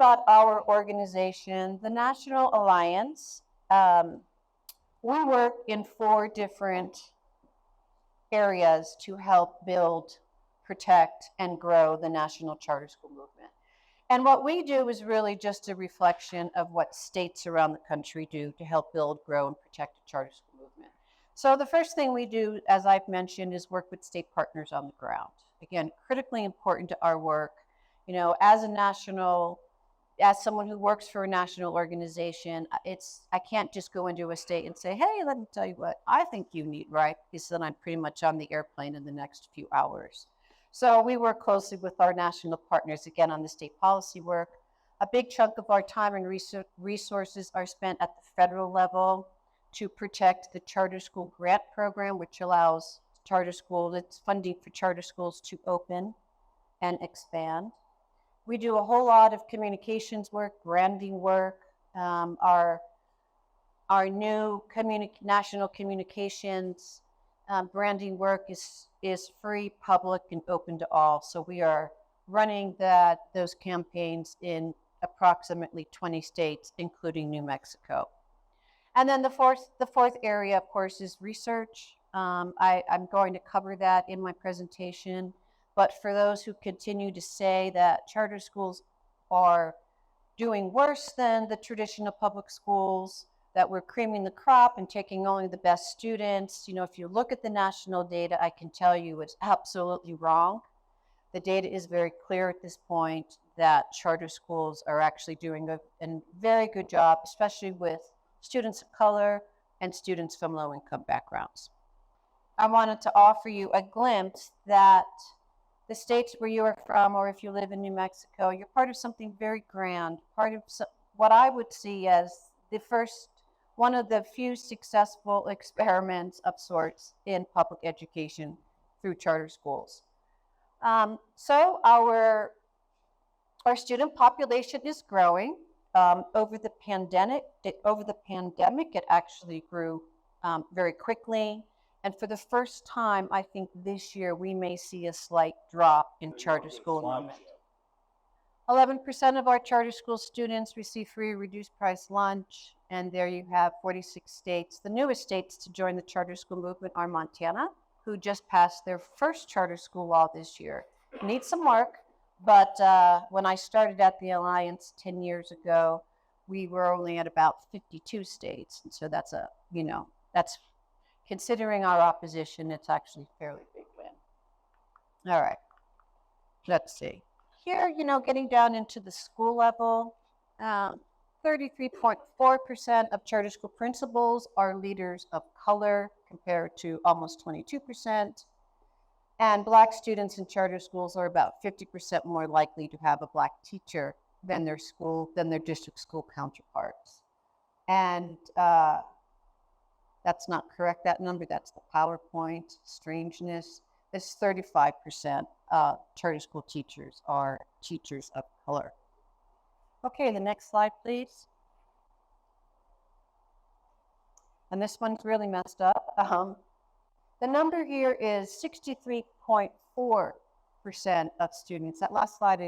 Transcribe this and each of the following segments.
about our organization, the National Alliance, we work in 4 different areas to help build, protect, and grow the national charter school movement. And what we do is really just a reflection of what states around the country do to help build, grow, and protect the charter school movement. So the first thing we do, as I've mentioned, is work with state partners on the ground. Again, critically important to our work. You know, as someone who works for a national organization, I can't just go into a state and say, hey, let me tell you what I think you need, right? Because then I'm pretty much on the airplane in the next few hours. So we work closely with our national partners, again, on the state policy work. A big chunk of our time and resources are spent at the federal level to protect the charter school grant program, which allows it's funding for charter schools to open and expand. We do a whole lot of communications work, branding work. Our new national communications branding work is free, public, and open to all. So we are running those campaigns in approximately 20 states, including New Mexico. And then the fourth area, of course, is research. I'm going to cover that in my presentation. But for those who continue to say that charter schools are doing worse than the traditional public schools, that we're creaming the crop and taking only the best students, you know, if you look at the national data, I can tell you it's absolutely wrong. The data is very clear at this point that charter schools are actually doing a very good job, especially with students of color and students from low-income backgrounds. I wanted to offer you a glimpse that the states where you are from, or if you live in New Mexico, you're part of something very grand, part of what I would see as one of the few successful experiments of sorts in public education through charter schools. So our student population is growing. Over the pandemic, it actually grew very quickly. And for the first time, I think this year, we may see a slight drop in charter school enrollment. 11% of our charter school students receive free or reduced price lunch. And there you have 46 states. The newest states to join the charter school movement are Montana, who just passed their first charter school law this year. Needs some work, but when I started at the Alliance 10 years ago, we were only at about 52 states. And so that's considering our opposition, it's actually a fairly big win. All right, let's see. Here, you know, getting down into the school level, 33.4% of charter school principals are leaders of color, compared to almost 22%. And Black students in charter schools are about 50% more likely to have a Black teacher than their district school counterparts. And that's not correct, that number, that's the PowerPoint strangeness. This 35% charter school teachers are teachers of color. Okay, the next slide, please. And this one's really messed up. The number here is 63.4% of students. That last slide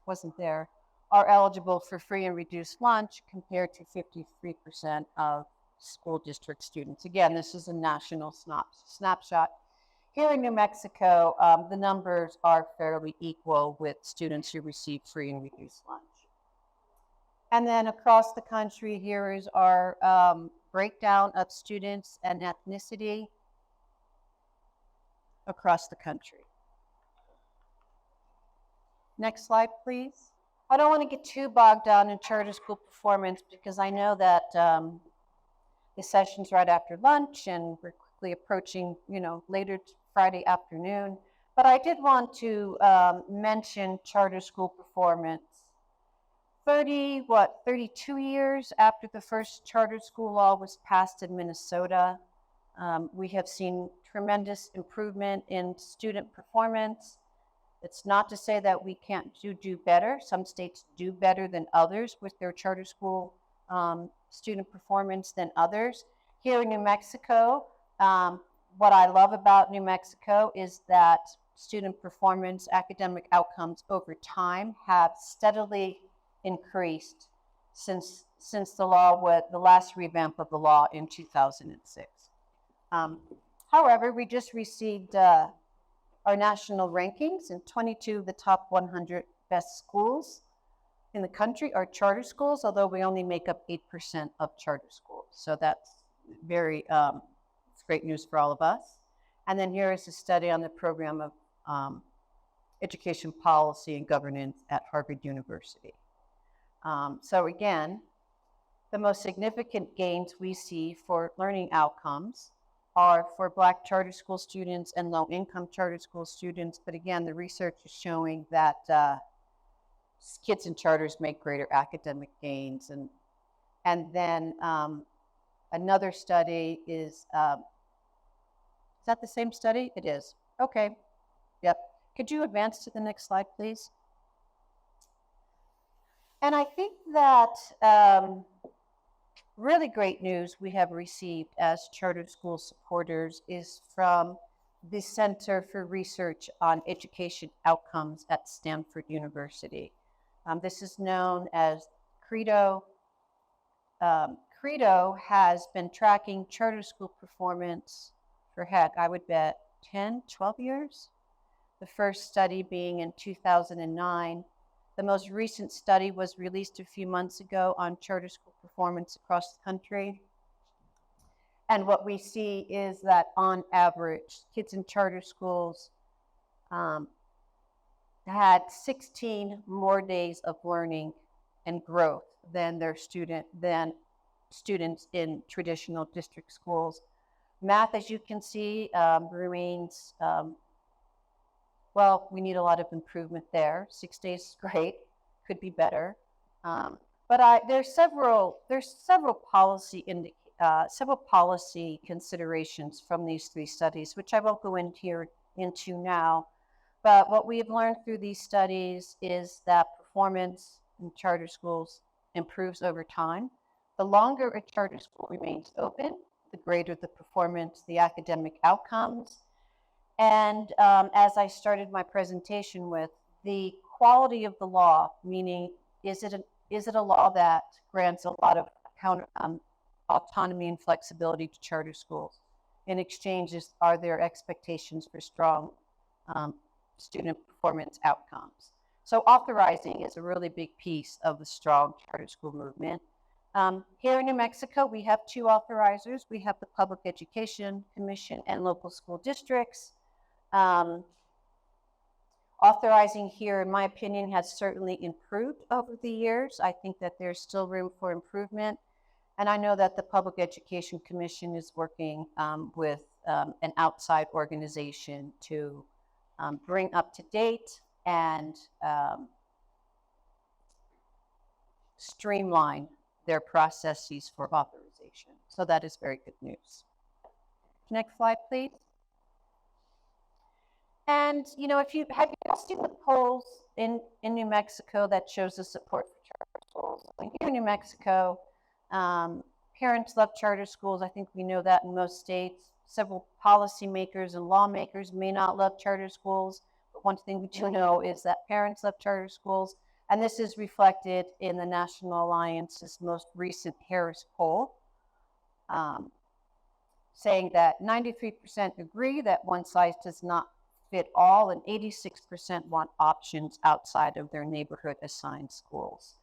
wasn't there, are eligible for free and reduced lunch, compared to 53% of school district students. Again, this is a national snapshot. Here in New Mexico, the numbers are fairly equal with students who receive free and reduced lunch. And then across the country, here is our breakdown of students and ethnicity across the country. Next slide, please. I don't want to get too bogged down in charter school performance, because I know that the session's right after lunch and we're quickly approaching, you know, later Friday afternoon. But I did want to mention charter school performance. 32 years after the first charter school law was passed in Minnesota, we have seen tremendous improvement in student performance. It's not to say that we can't do better. Some states do better than others with their charter school student performance than others. Here in New Mexico, what I love about New Mexico is that student performance, academic outcomes over time have steadily increased since the last revamp of the law in 2006. However, we just received our national rankings, and 22 of the top 100 best schools in the country are charter schools, although we only make up 8% of charter schools. So that's it's great news for all of us. And then here is a study on the program of education policy and governance at Harvard University. So again, the most significant gains we see for learning outcomes are for Black charter school students and low-income charter school students. But again, the research is showing that kids in charters make greater academic gains. And then another study is that the same study? It is. Okay. Yep. Could you advance to the next slide, please? And I think that really great news we have received as charter school supporters is from the Center for Research on Education Outcomes at Stanford University. This is known as CREDO. CREDO has been tracking charter school performance for, heck, I would bet 10, 12 years. The first study being in 2009. The most recent study was released a few months ago on charter school performance across the country. And what we see is that on average, kids in charter schools had 16 more days of learning and growth than students in traditional district schools. Math, as you can see, remains, well, we need a lot of improvement there. 6 days is great, could be better. But there's several policy considerations from these three studies, which I won't go into now. But what we have learned through these studies is that performance in charter schools improves over time. The longer a charter school remains open, the greater the performance, the academic outcomes. And as I started my presentation with, the quality of the law, meaning is it a law that grants a lot of autonomy and flexibility to charter schools? In exchange, are there expectations for strong student performance outcomes? So authorizing is a really big piece of the strong charter school movement. Here in New Mexico, we have two authorizers. We have the Public Education Commission and local school districts. Authorizing here, in my opinion, has certainly improved over the years. I think that there's still room for improvement. And I know that the Public Education Commission is working with an outside organization to bring up to date and streamline their processes for authorization. So that is very good news. Next slide, please. And have you seen the polls in New Mexico that shows the support for charter schools? Here in New Mexico, parents love charter schools. I think we know that in most states. Several policymakers and lawmakers may not love charter schools, but one thing we do know is that parents love charter schools, and this is reflected in the National Alliance's most recent Harris poll, saying that 93% agree that one size does not fit all, and 86% want options outside of their neighborhood assigned schools.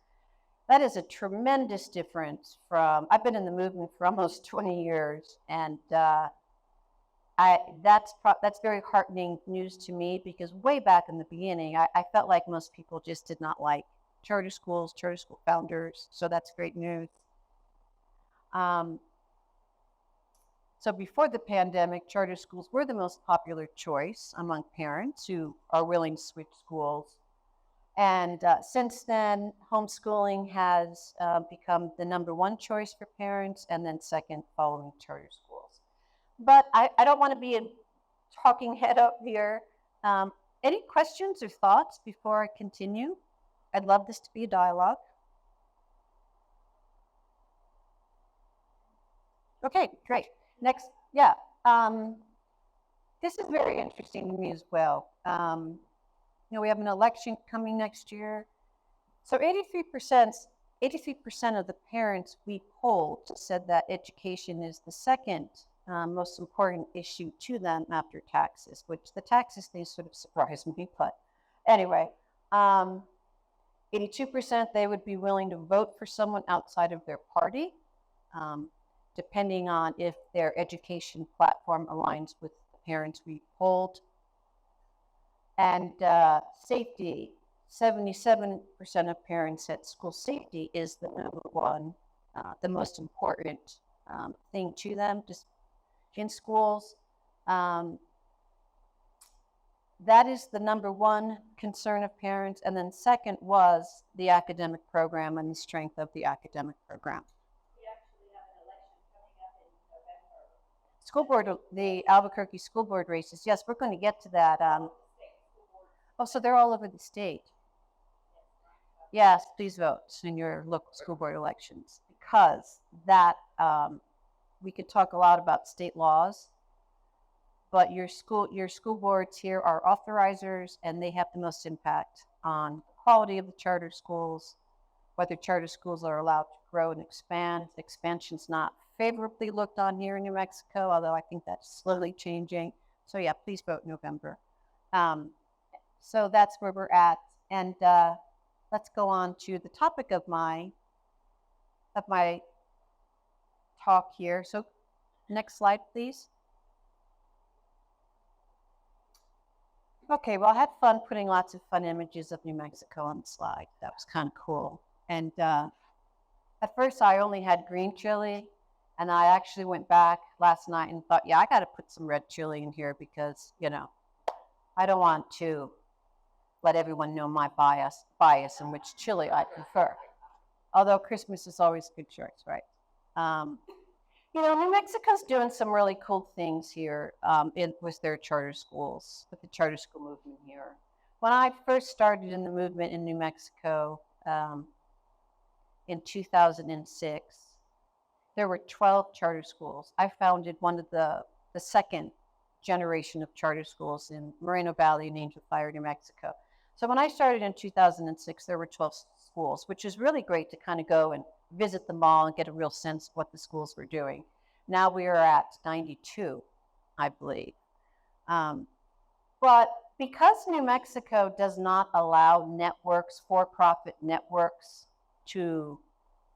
That is a tremendous difference from, I've been in the movement for almost 20 years, and that's very heartening news to me, because way back in the beginning, I felt like most people just did not like charter school founders, so that's great news. So before the pandemic, charter schools were the most popular choice among parents who are willing to switch schools. And since then, homeschooling has become the #1 choice for parents, and then second following charter schools. But I don't want to be a talking head up here. Any questions or thoughts before I continue? I'd love this to be a dialogue. Okay, great. Next, yeah. This is very interesting to me as well. We have an election coming next year. So 83% of the parents we polled said that education is the second most important issue to them after taxes, which the taxes thing sort of surprised me. But anyway, 82% they would be willing to vote for someone outside of their party, depending on if their education platform aligns with the parents we polled. And safety, 77% of parents said school safety is the number one, the most important thing to them just in schools. That is the number one concern of parents. And then second was the academic program and the strength of the academic program. We actually have an election coming up in November. School board, the Albuquerque school board races. Yes, we're going to get to that. Oh, so they're all over the state. Yes, please vote in your local school board elections, because that we could talk a lot about state laws, but your school boards here are authorizers, and they have the most impact on the quality of the charter schools, whether charter schools are allowed to grow and expand. Expansion's not favorably looked on here in New Mexico, although I think that's slowly changing. So yeah, please vote November. So that's where we're at, and let's go on to the topic of my talk here. So next slide, please. Okay, well, I had fun putting lots of fun images of New Mexico on the slide. That was kind of cool. And at first I only had green chili, and I actually went back last night and thought, yeah, I got to put some red chili in here because, you know, I don't want to let everyone know my bias and which chili I prefer. Although Christmas is always a good choice, right? You know, New Mexico's doing some really cool things here with their charter schools, with the charter school movement here. When I first started in the movement in New Mexico in 2006, there were 12 charter schools. I founded one of the second generation of charter schools in Moreno Valley in Angel Fire, New Mexico. So when I started in 2006, there were 12 schools, which is really great to kind of go and visit them all and get a real sense of what the schools were doing. Now we are at 92, I believe. But because New Mexico does not allow networks, for-profit networks, to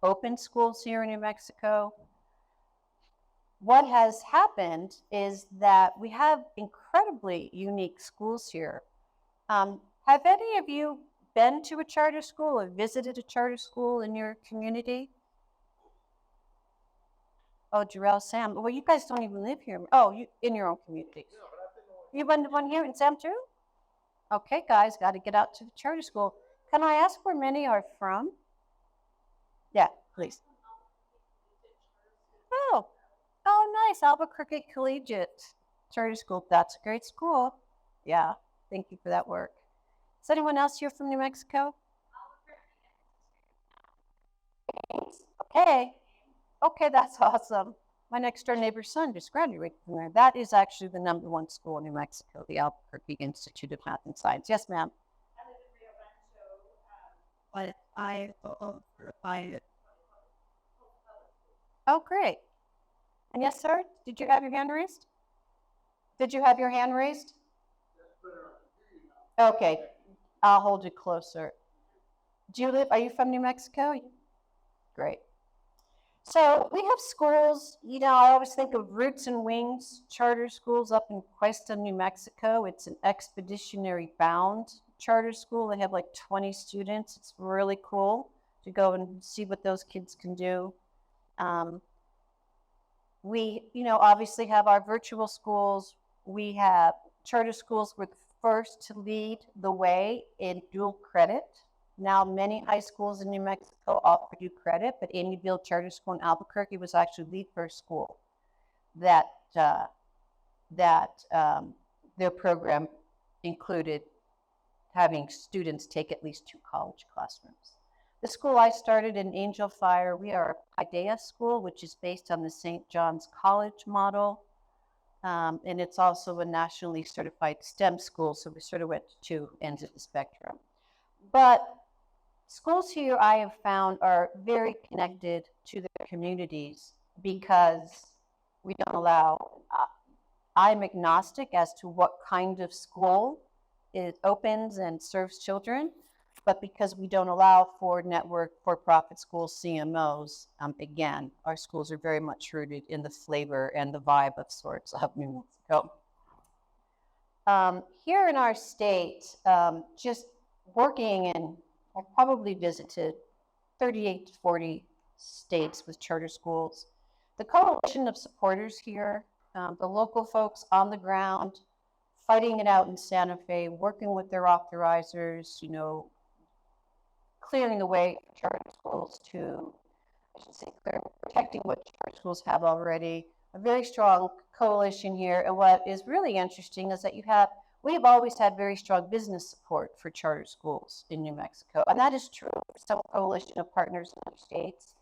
open schools here in New Mexico, what has happened is that we have incredibly unique schools here. Have any of you been to a charter school or visited a charter school in your community? Oh, Jarrell, Sam. Well, you guys don't even live here. Oh, you in your own community. Yeah, but I've been to one. You've been to one here in Sam too? Okay, guys, got to get out to the charter school. Can I ask where many are from? Yeah, please. Oh, nice. Albuquerque Collegiate Charter School. That's a great school. Yeah, thank you for that work. Is anyone else here from New Mexico? Okay. Okay, that's awesome. My next door neighbor's son just graduated from there. That is actually the number one school in New Mexico, the Albuquerque Institute of Math and Science. Yes, ma'am. But I Oh, great. And yes, sir, did you have your hand raised? Did you have your hand raised? Okay, I'll hold you closer. Are you from New Mexico? Great. So we have schools, you know, I always think of Roots and Wings charter schools up in Cuesta, New Mexico. It's an expeditionary bound charter school. They have like 20 students. It's really cool to go and see what those kids can do. We, you know, obviously have our virtual schools. We have charter schools were the first to lead the way in dual credit. Now many high schools in New Mexico offer dual credit, but Amyville Charter School in Albuquerque was actually the first school that their program included having students take at least 2 college classrooms. The school I started in Angel Fire, we are a PAIDEIA school, which is based on the St. John's College model. And it's also a nationally certified STEM school, so we sort of went to 2 ends of the spectrum. But schools here I have found are very connected to their communities because we don't allow, I'm agnostic as to what kind of school it opens and serves children, but because we don't allow for network for-profit schools, CMOs, again, our schools are very much rooted in the flavor and the vibe of sorts of New Mexico. Here in our state, just working in, I've probably visited 38 to 40 states with charter schools. The coalition of supporters here, the local folks on the ground, fighting it out in Santa Fe, working with their authorizers, you know, clearing the way for charter schools to, I should say, protecting what charter schools have already. A very strong coalition here. And what is really interesting is that we have always had very strong business support for charter schools in New Mexico. And that is true for some coalition of partners in other states.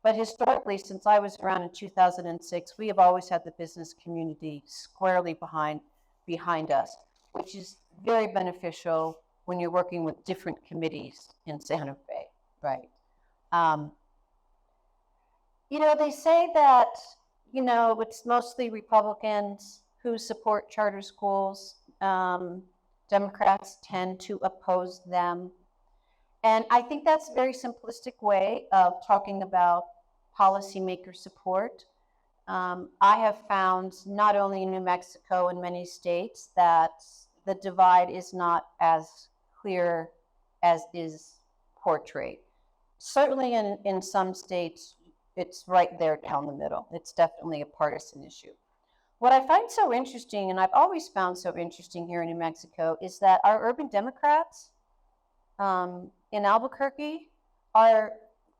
But historically, since I was around in 2006, we have always had the business community squarely behind us, which is very beneficial when you're working with different committees in Santa Fe, right? You know, they say that, you know, it's mostly Republicans who support charter schools. Democrats tend to oppose them. And I think that's a very simplistic way of talking about policymaker support. I have found not only in New Mexico and many states that the divide is not as clear as is portrayed. Certainly in some states, it's right there down the middle. It's definitely a partisan issue. What I find so interesting, and I've always found so interesting here in New Mexico, is that our urban Democrats in Albuquerque, our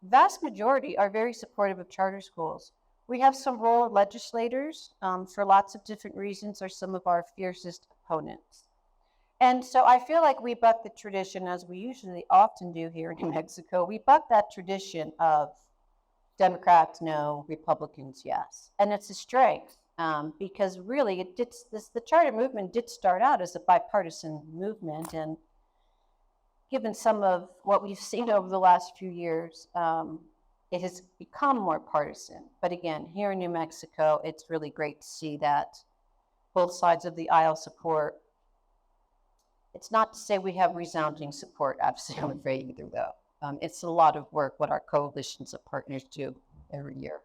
vast majority are very supportive of charter schools. We have some rural legislators for lots of different reasons are some of our fiercest opponents. And so I feel like we buck the tradition, as we usually often do here in New Mexico. We buck that tradition of Democrats no, Republicans yes. And it's a strength because really the charter movement did start out as a bipartisan movement. And given some of what we've seen over the last few years, it has become more partisan. But again, here in New Mexico, it's really great to see that both sides of the aisle support. It's not to say we have resounding support, absolutely, I'm afraid either, though. It's a lot of work what our coalitions of partners do every year.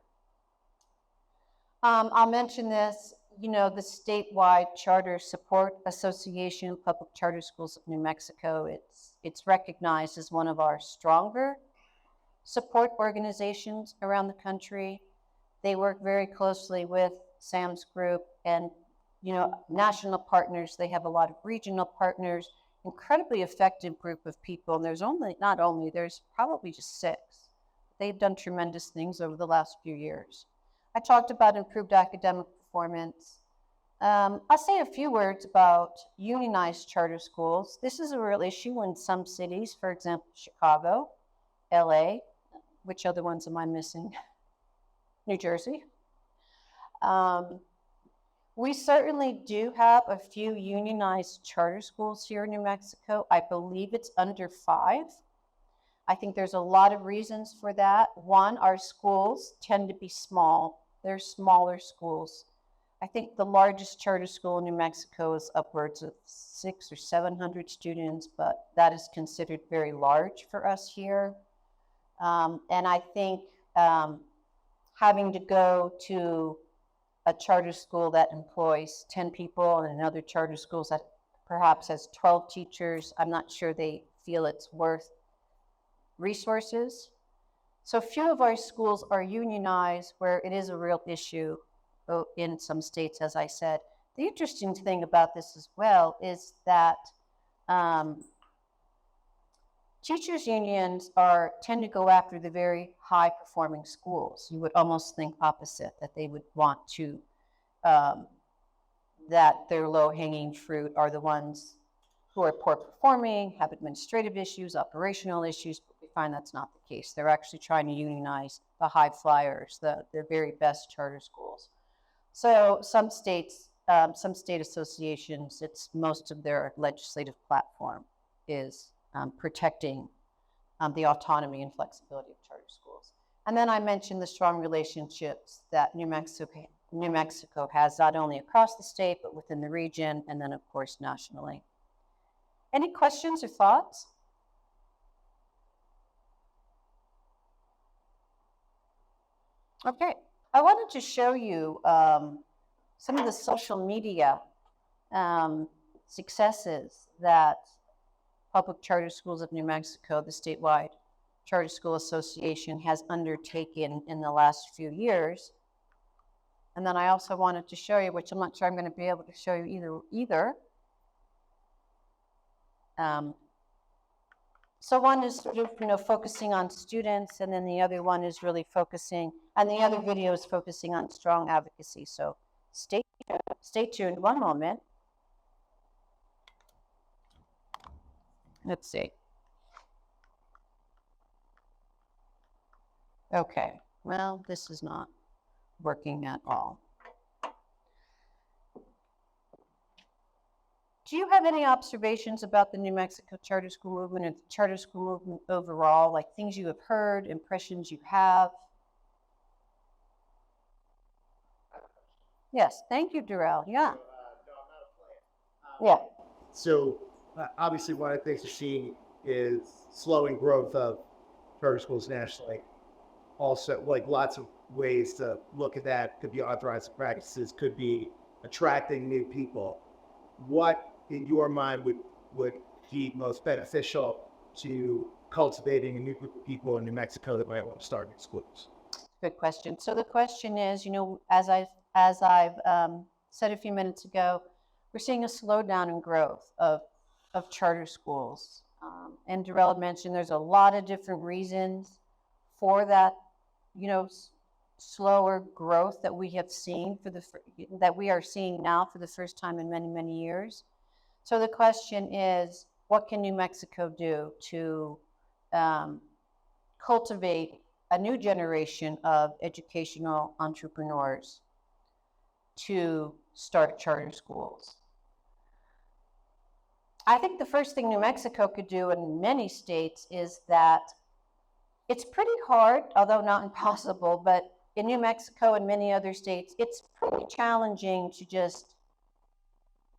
I'll mention this, you know, the statewide Charter Support Association of Public Charter Schools of New Mexico. It's recognized as one of our stronger support organizations around the country. They work very closely with Sam's Group and, you know, national partners. They have a lot of regional partners, incredibly effective group of people. And there's probably just 6. They've done tremendous things over the last few years. I talked about improved academic performance. I'll say a few words about unionized charter schools. This is a real issue in some cities, for example, Chicago, LA. Which other ones am I missing? New Jersey. We certainly do have a few unionized charter schools here in New Mexico. I believe it's under 5. I think there's a lot of reasons for that. One, our schools tend to be small. They're smaller schools. I think the largest charter school in New Mexico is upwards of 600 or 700 students, but that is considered very large for us here. And I think having to go to a charter school that employs 10 people and another charter schools that perhaps has 12 teachers, I'm not sure they feel it's worth resources. So few of our schools are unionized where it is a real issue in some states, as I said. The interesting thing about this as well is that teachers' unions tend to go after the very high-performing schools. You would almost think opposite, that they would want to, that their low-hanging fruit are the ones who are poor performing, have administrative issues, operational issues, but we find that's not the case. They're actually trying to unionize the high flyers, the very best charter schools. So some states, some state associations, it's most of their legislative platform is protecting the autonomy and flexibility of charter schools. And then I mentioned the strong relationships that New Mexico has, not only across the state, but within the region, and then, of course, nationally. Any questions or thoughts? Okay, I wanted to show you some of the social media successes that Public Charter Schools of New Mexico, the statewide Charter School Association, has undertaken in the last few years. And then I also wanted to show you, which I'm not sure I'm going to be able to show you either. So one is sort of, focusing on students, and then the other one is really focusing, and the other video is focusing on strong advocacy. So stay tuned. One moment. Let's see. Okay, well, this is not working at all. Do you have any observations about the New Mexico charter school movement and the charter school movement overall, like things you have heard, impressions you have? Yes, thank you, Darrell. Yeah. No, I'm not a plan. Yeah. So obviously one of the things we're seeing is slowing growth of charter schools nationally. Also, like lots of ways to look at that. Could be authorized practices, could be attracting new people. What in your mind would be most beneficial to cultivating a new group of people in New Mexico that might want to start new schools? Good question. So the question is, as I've said a few minutes ago, we're seeing a slowdown in growth of charter schools. And Darrell had mentioned there's a lot of different reasons for that, slower growth that we have seen that we are seeing now for the first time in many, many years. So the question is, what can New Mexico do to cultivate a new generation of educational entrepreneurs to start charter schools? I think the first thing New Mexico could do, in many states, is that it's pretty hard, although not impossible, but in New Mexico and many other states, it's pretty challenging to just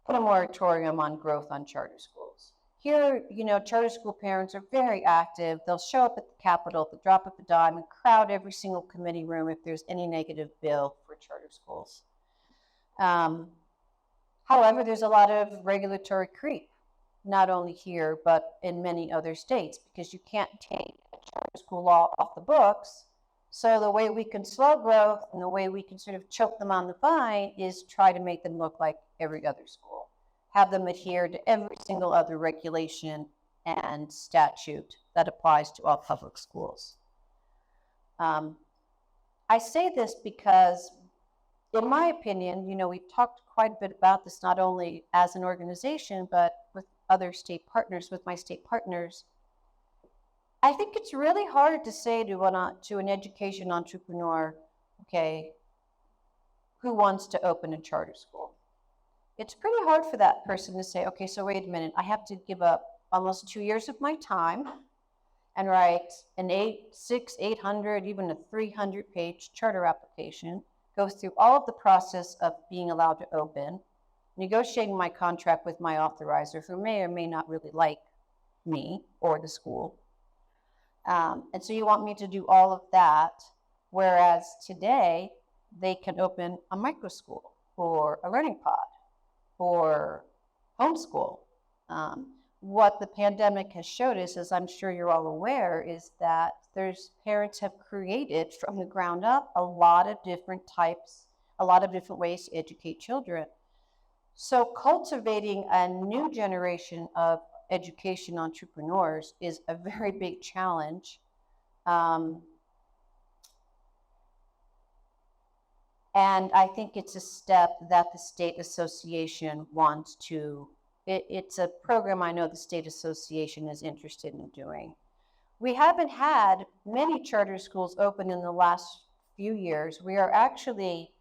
put a moratorium on growth on charter schools. Here, charter school parents are very active. They'll show up at the Capitol, they'll drop up a dime and crowd every single committee room if there's any negative bill for charter schools. However, there's a lot of regulatory creep, not only here, but in many other states, because you can't take a charter school law off the books. So the way we can slow growth and the way we can sort of choke them on the vine is try to make them look like every other school. Have them adhere to every single other regulation and statute that applies to all public schools. I say this because, in my opinion, we've talked quite a bit about this, not only as an organization, but with other state partners, with my state partners. I think it's really hard to say to an education entrepreneur, okay, who wants to open a charter school. It's pretty hard for that person to say, okay, so wait a minute, I have to give up almost 2 years of my time and write an 800, even a 300-page charter application, go through all of the process of being allowed to open, negotiating my contract with my authorizer, who may or may not really like me or the school. And so you want me to do all of that, whereas today they can open a micro school or a learning pod or homeschool. What the pandemic has showed us, as I'm sure you're all aware, is that parents have created from the ground up a lot of different ways to educate children. So cultivating a new generation of education entrepreneurs is a very big challenge. And I think it's a step that the state association wants to, it's a program I know the state association is interested in doing. We haven't had many charter schools open in the last few years. We are actually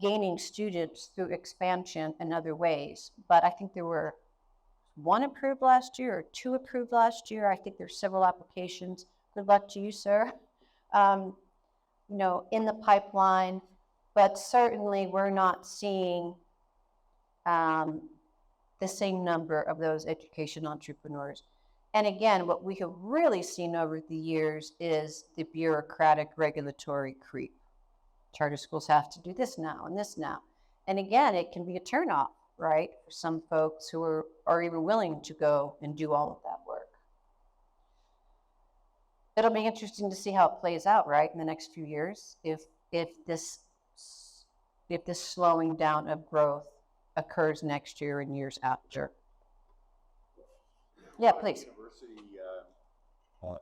gaining students through expansion in other ways, but I think there were one approved last year or two approved last year. I think there's several applications. Good luck to you, sir. In the pipeline, but certainly we're not seeing the same number of those education entrepreneurs. And again, what we have really seen over the years is the bureaucratic regulatory creep. Charter schools have to do this now and this now. And again, it can be a turnoff, right, for some folks who are even willing to go and do all of that work. It'll be interesting to see how it plays out, right, in the next few years, if this slowing down of growth occurs next year and years after. Yeah, please. University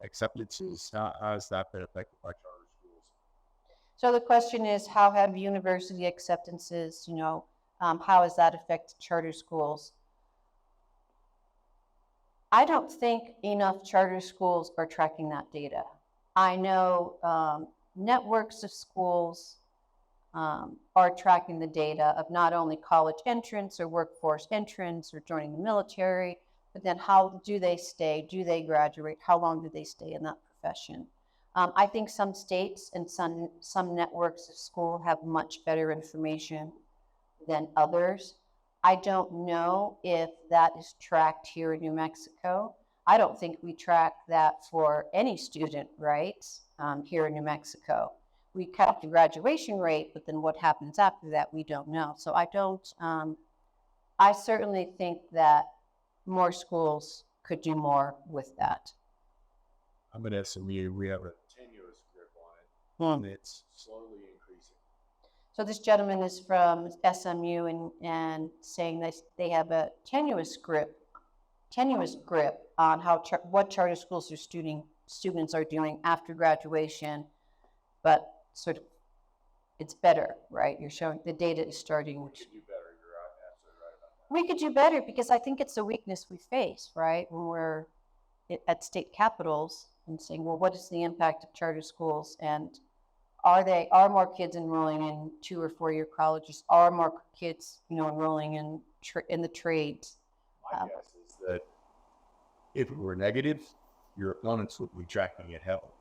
acceptances, how has that been affected by charter schools? So the question is, how have university acceptances, how has that affected charter schools? I don't think enough charter schools are tracking that data. I know networks of schools are tracking the data of not only college entrance or workforce entrance or joining the military, but then how do they stay? Do they graduate? How long do they stay in that profession? I think some states and some networks of school have much better information than others. I don't know if that is tracked here in New Mexico. I don't think we track that for any student, right, here in New Mexico. We count the graduation rate, but then what happens after that, we don't know. So I certainly think that more schools could do more with that. I'm going to assume we have a tenuous grip on it, and it's slowly increasing. So this gentleman is from SMU and saying that they have a tenuous grip on what charter schools their students are doing after graduation, but sort of it's better, right? You're showing the data is starting. We could do better. You're absolutely right about that. We could do better because I think it's a weakness we face, right? When we're at state capitals and saying, well, what is the impact of charter schools? And are more kids enrolling in 2 or 4 year colleges? Are more kids, enrolling in the trades? My guess is that if it were negative, your opponents would be tracking it hell.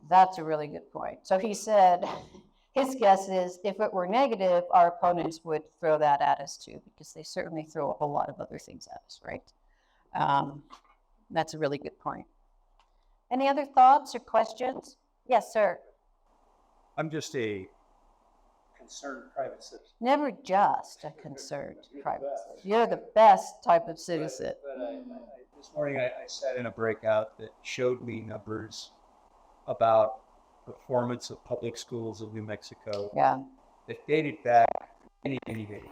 That's a really good point. So he said his guess is if it were negative, our opponents would throw that at us too, because they certainly throw a whole lot of other things at us, right? That's a really good point. Any other thoughts or questions? Yes, sir. I'm just a concerned private citizen. Never just a concerned private citizen. You're the best type of citizen. But this morning I sat in a breakout that showed me numbers about performance of public schools of New Mexico. Yeah. That dated back many years.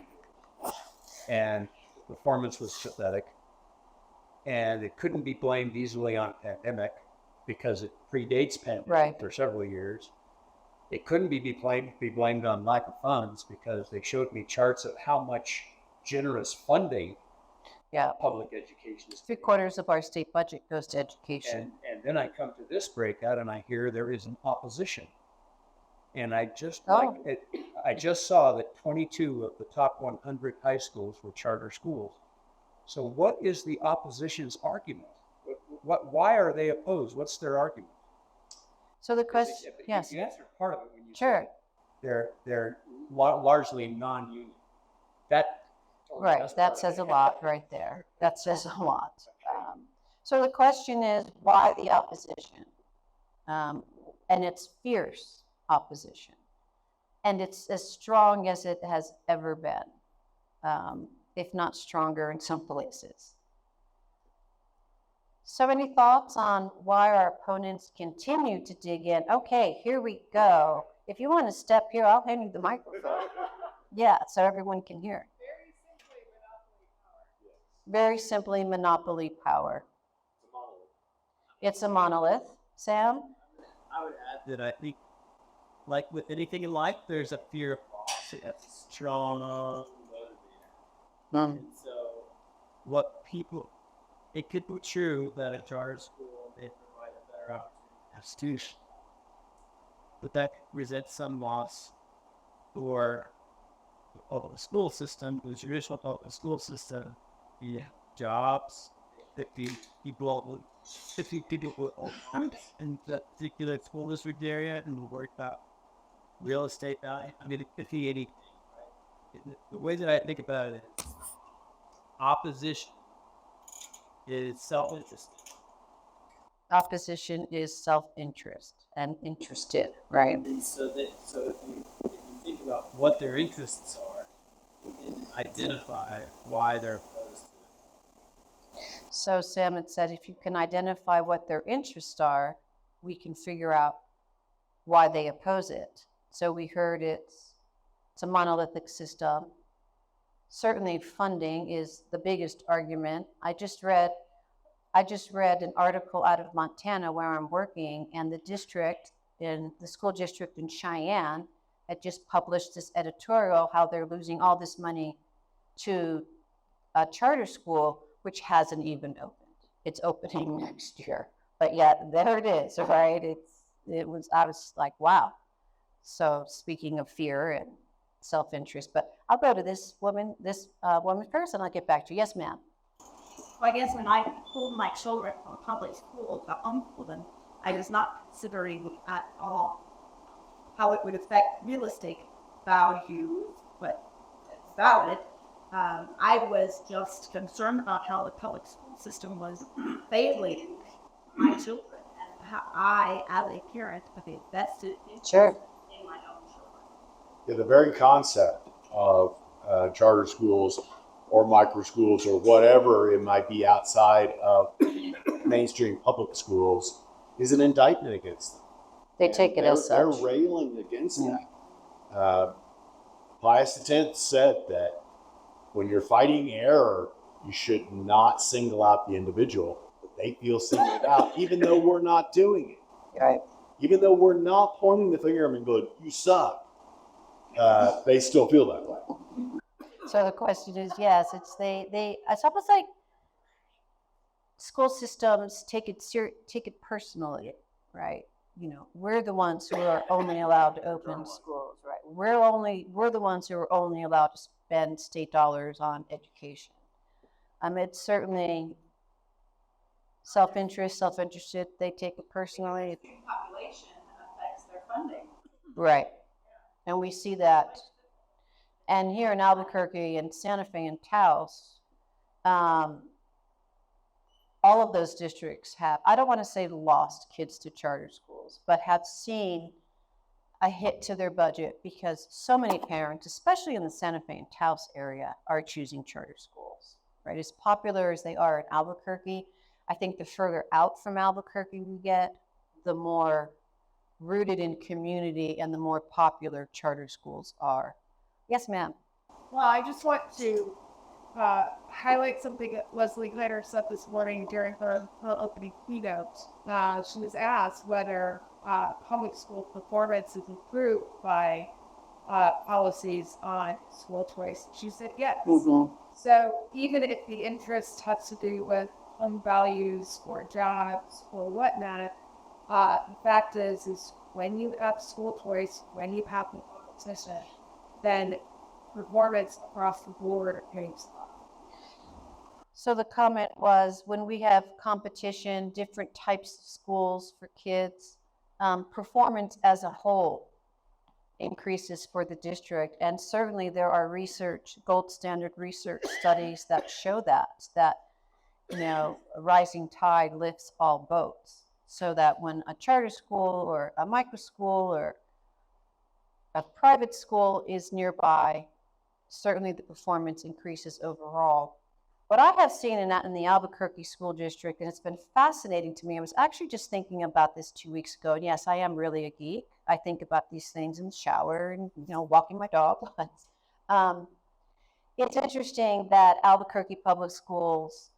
And performance was pathetic. And it couldn't be blamed easily on pandemic because it predates pandemic for several years. It couldn't be blamed on lack of funds because they showed me charts of how much generous funding public education is. 3/4 of our state budget goes to education. And then I come to this breakout and I hear there is an opposition. And I just saw that 22 of the top 100 high schools were charter schools. So what is the opposition's argument? Why are they opposed? What's their argument? So the question, yes. You answered part of it when you Sure. said they're largely non-union. That says a lot right there. That says a lot. So the question is, why the opposition? And it's fierce opposition. And it's as strong as it has ever been, if not stronger in some places. So any thoughts on why our opponents continue to dig in? Okay, here we go. If you want to step here, I'll hand you the microphone. Yeah, so everyone can hear. Very simply, monopoly power. It's a monolith. Sam? I would add that I think, like with anything in life, there's a fear of loss. It's strong motivator. And so, it could be true that a charter school may provide a better opportunity for students, but that could present some loss for the school system, the traditional public school system. jobs, 50 people in that particular school district area, and we worked out real estate value. I mean, 50, 80. The way that I think about it is opposition is self-interest. Opposition is self-interest and interested, right? And so if you think about what their interests are, you can identify why they're opposed to it. So Sam had said, if you can identify what their interests are, we can figure out why they oppose it. So we heard it's a monolithic system. Certainly funding is the biggest argument. I just read an article out of Montana where I'm working, and the school district in Cheyenne had just published this editorial how they're losing all this money to a charter school, which hasn't even opened. It's opening next year. But yet there it is, right? I was like, wow. So speaking of fear and self-interest, but I'll go to this woman first, and I'll get back to you. Yes, ma'am. Well, I guess when I pulled my children from public school to homeschool them, I was not considering at all how it would affect real estate values, but it's valid. I was just concerned about how the public school system was failing my children, and how I, as a parent, have invested Sure. in my own children. Yeah, the very concept of charter schools or micro schools or whatever it might be outside of mainstream public schools is an indictment against them. They take it as They're such. railing against that. Pius X said that when you're fighting error, you should not single out the individual, but they feel singled out, even though we're not doing it. Right. Even though we're not pointing the finger at them and going, you suck, they still feel that way. So the question is, yes, it's almost like school systems take it personally, right? You know, we're the ones who are only allowed to open schools, right? We're the ones who are only allowed to spend state dollars on education. It's certainly self-interested. They take it personally. Population affects their funding. Right. And we see that. And here in Albuquerque and Santa Fe and Taos, all of those districts have, I don't want to say lost kids to charter schools, but have seen a hit to their budget because so many parents, especially in the Santa Fe and Taos area, are choosing charter schools, right? As popular as they are in Albuquerque, I think the further out from Albuquerque we get, the more rooted in community and the more popular charter schools are. Yes, ma'am. Well, I just want to highlight something that Leslie Glitter said this morning during her opening keynote. She was asked whether public school performance is improved by policies on school choice. She said yes. Mm-hmm. So even if the interest has to do with home values or jobs or whatnot, the fact is when you have school choice, when you have competition, then performance across the board improves. So the comment was when we have competition, different types of schools for kids, performance as a whole increases for the district. And certainly there are gold standard research studies that show that, you know, a rising tide lifts all boats. So that when a charter school or a micro school or a private school is nearby, certainly the performance increases overall. What I have seen in the Albuquerque School District, and it's been fascinating to me, I was actually just thinking about this 2 weeks ago, and yes, I am really a geek. I think about these things in the shower and, you know, walking my dog. It's interesting that Albuquerque Public Schools,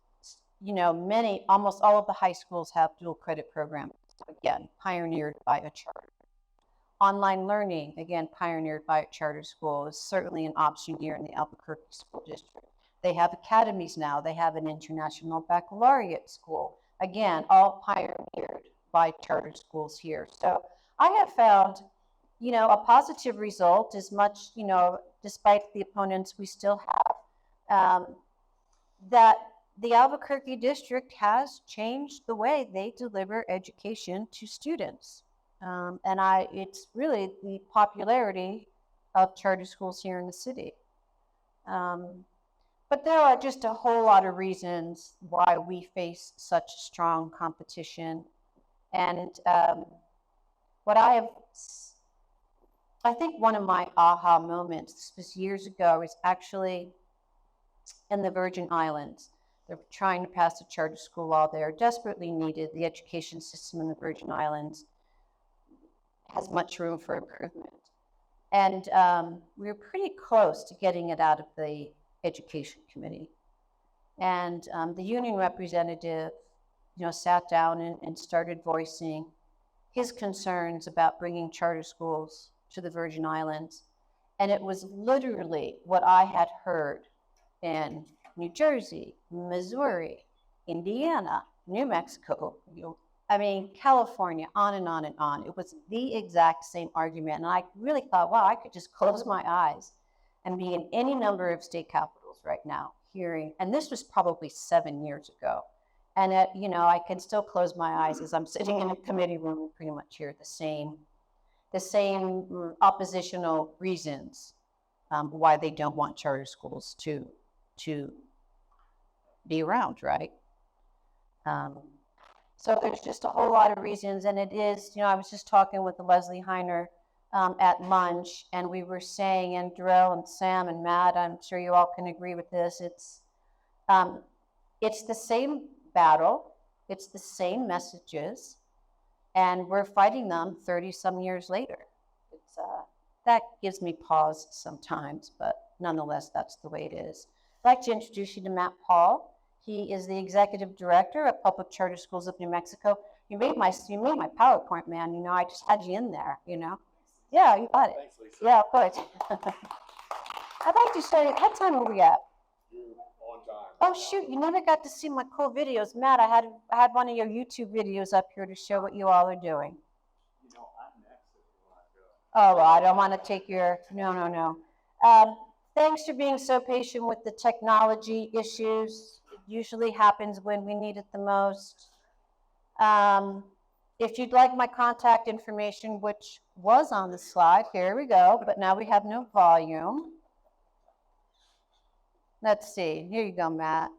you know, almost all of the high schools have dual credit programs, again, pioneered by a charter. Online learning, again, pioneered by a charter school, is certainly an option here in the Albuquerque School District. They have academies now. They have an international baccalaureate school. Again, all pioneered by charter schools here. So I have found, you know, a positive result as much, you know, despite the opponents we still have, that the Albuquerque district has changed the way they deliver education to students. It's really the popularity of charter schools here in the city. But there are just a whole lot of reasons why we face such strong competition. And what I think one of my aha moments, this was years ago, was actually in the Virgin Islands. They're trying to pass a charter school law there, desperately needed. The education system in the Virgin Islands has much room for improvement. And we were pretty close to getting it out of the education committee. And the union representative, sat down and started voicing his concerns about bringing charter schools to the Virgin Islands. And it was literally what I had heard in New Jersey, Missouri, Indiana, New Mexico, California, on and on and on. It was the exact same argument. And I really thought, wow, I could just close my eyes and be in any number of state capitals right now hearing, and this was probably 7 years ago. And I can still close my eyes as I'm sitting in a committee room and pretty much hear the same oppositional reasons why they don't want charter schools to be around, right? So there's just a whole lot of reasons, and it is, I was just talking with Leslie Heiner at lunch, and we were saying, and Darrell and Sam and Matt, I'm sure you all can agree with this, it's the same battle, it's the same messages, and we're fighting them 30-some years later. That gives me pause sometimes, but nonetheless, that's the way it is. I'd like to introduce you to Matt Paul. He is the executive director of Public Charter Schools of New Mexico. You made my PowerPoint, man. I just had you in there, Yeah, you got it. Thanks, Lisa. Yeah, of course. I'd like to show you, what time are we at? You're on time. Oh, shoot, you never got to see my cool videos. Matt, I had one of your YouTube videos up here to show what you all are doing. I'm next if you want to go. Oh, well, I don't want to take your, no. Thanks for being so patient with the technology issues. It usually happens when we need it the most. If you'd like my contact information, which was on the slide, here we go, but now we have no volume. Let's see, here you go, Matt.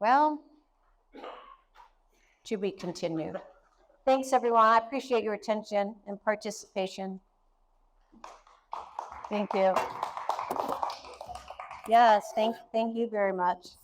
Well, to be continued. Thanks, everyone. I appreciate your attention and participation. Thank you. Yes, thank you very much.